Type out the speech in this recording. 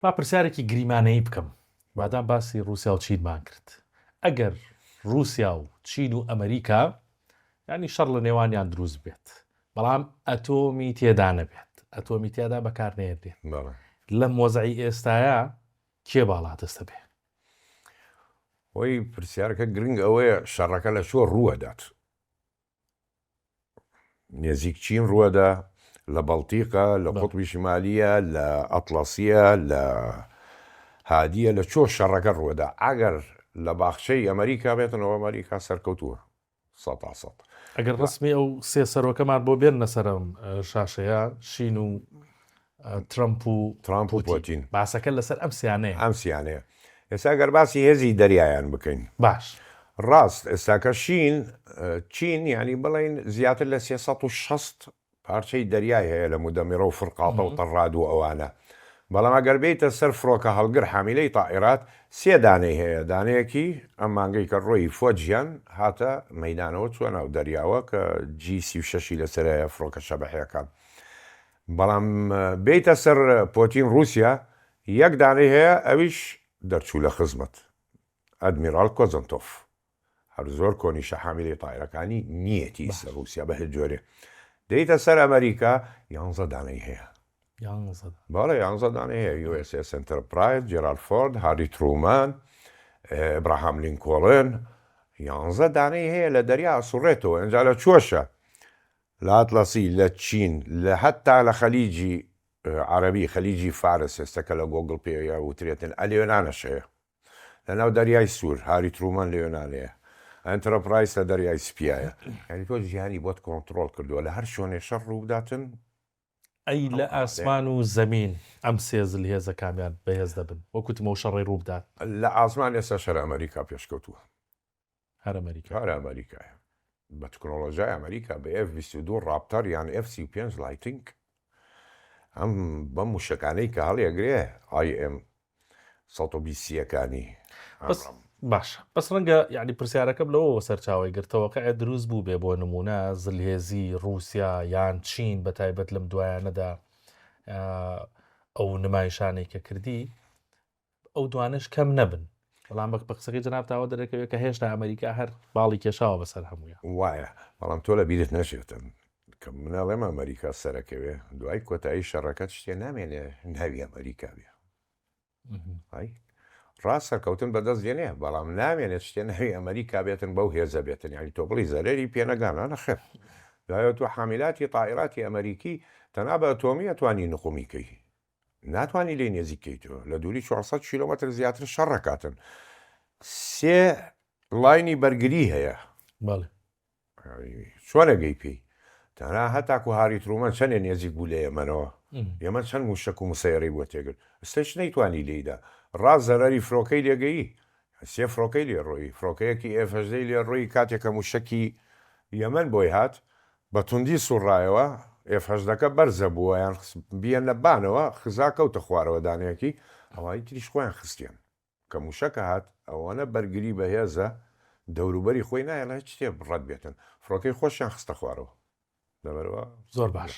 با پرسیارێکی گریمانەیی بکەم بادام باسی رووسیا و چینمان کرد. ئەگەر رووسیا و چین و ئەمریکا ینی شەڕ لە نێوانیان دروست بێت بەڵام ئەتۆمی تێدا نەبێت، ئەتۆمی تێدا بەکارنێردێت لەم وەزعی ئێستاە کێ باڵاتەستە بێ؟ وەی پرسیارەکە گرنگ ئەوەیە شەڕەکە لە چۆ ڕووەدات. نێزیک چین ڕووەدا، لە بەڵتیقە، لە قوتبی شمالیە، لە ئەتڵەسیە، لە هادیە، لە چۆ شەڕەکە ڕووەدا. ئەگەر لە باخچەی ئەمریکا بێتنەوە ئەمریکا سەرکەوتووە 100%. ئەگەر ڕسمی ئەو سێ سەرۆکەمان بۆ بێن نەسەرم شاشەیە شین و ترامپ و پۆتین باسەکە لەسەر ئەم سیانەیە. ئێستا گەر باسی هێزی دەریایان بکەین باش ڕاست ئێستاکە چین ینی بڵین زیاتر لە 360 پارچەی دەریای هەیە لە مودەمیرە و فرقاتە و تەڕاد و ئەوانە. بەڵام ئەگەر بێتە سەر فڕۆکە هەڵگر حامیلەی تائیرات سێ دانەی هەیە. دانەیەکی ئەم مانگەی کە ڕۆی فۆجیان هاتە مەیدانەوە چوە ناو دەریاوە کە G36 لەسەرەیە فڕۆکە شەبەحەکان. بەڵام بێتە سەر پۆتین رووسیا یەک دانەی هەیە ئەویش دەرچوو لە خزمەت ئەدمیرال کۆزنتۆف هەر زۆر کۆنیشە حامیلەی تائیرەکانی نیەتی سەر رووسیا بە هیچ جۆرێ. دەیتە سەر ئەمریکا 11 دانەی هەیە. باڵێ 11 دانەی هەیە. USS Enterprise، جێرالد فۆرد، هاری ترومان، ئەبراهام لینکۆڵن 11 دانەی هەیە لە دەریا ئەسوڕێتەوە. ئەنجا لە چۆشە لە ئەتڵەسی، لە چین، لە هەتا لە خەلیجی عەرەبی، خەلیجی فارس ئێستاکە لە گۆگڵ پێ وترێتن ئەلێنانەش هەیە. لە ناو دەریای سوور هاری ترومان لێوێنانەیە. ئەنتەرپرایس لە دەریای سپیایە. یعنی تۆ ژیانی بۆت کۆنتڕۆڵ کردووە لە هەر شوێنێ شەڕ ڕوو بداتن. ئەی لە ئاسمان و زەمین ئەم سێزل هێزە کامیان بەهێز دەبن وەکوتمە و شەڕێ ڕوو بدات. لە ئاسمان ئێستا شەر ئەمریکا پێشکەوتووە. هەر ئەمریکا ئەمریکایە بە تکنۆلۆژیای ئەمریکا بە F-22 ڕاپتەر یان F-35 لایتنگ ئەم بەم موشەکانەی کە هەڵێگرێ IM 120ەکانی باش بەس ڕەنگە یعنی پرسیارەکەم لەوە سەرچاوی گرتەوەکە دروست بوو بێ بۆ نمونە زلهێزی رووسیا یان چین بە تایبەت لەم دوایانەدا ئەو نمایشانەی کە کردی ئەو دوانش کەم نەبن. بەڵام بە قسەکەی جەنابتەوە دەرەکەوێت کە هێشتا ئەمریکا هەر باڵی کێشاوە بەسەر هەموویە. وایە بەڵام تۆ لە بیرت نەچێتن کە مناڵێمە ئەمریکا سەرەکەوێ دوای کۆتایی شەڕەکەت شتێ نامێنێ ناوی ئەمریکا بێ. ڕاست سەرکەوتن بەدەست دێنێ بەڵام نامێنێت شتێ ناوی ئەمریکا بێتن بەو هێزە بێتن. یعنی تۆ بڵی زەرێری پێنەگانە خێر دوایە تو حامیلاتی تائیراتی ئەمریکی تەنها بە ئەتۆمی ئەتوانی نقومیکەی ناتوانانی لێ نێزیکەیتەوە لە دووری 400 کیلۆمەتر زیاتر شەڕەکاتن. سێ لاینی بەرگری هەیە. چۆنەگەی پێی تەنها هەتاکو هاری ترومان چەندێ نێزیک بوو لە ئێمەنەوە ئێمە چەند موشک و مسەیڕی بۆ تێگرت ئستش نەیتوانی لێیدا. ڕاست زەرەری فڕۆکەی لێگەیی سێ فڕۆکەی لێ ڕۆی فڕۆکەیەکی ئێفەژدەی لێ ڕۆی کاتێکە موشکی یەمەن بۆی هات بە توندی سوڕایەوە ئێفەژدەکە بەرزە بووە یان بیان لە بانەوە خزا کەوتە خوارەوە دانەیەکی ئەوایی تریش خۆیان خستیان کە موشەکە هات ئەوانە بەرگری بەهێزە دەوروبەری خۆی نایە لە هیچ شتێ بڕەت بێتن فڕۆکەی خۆشیان خستە خوارەوە. زۆر باش.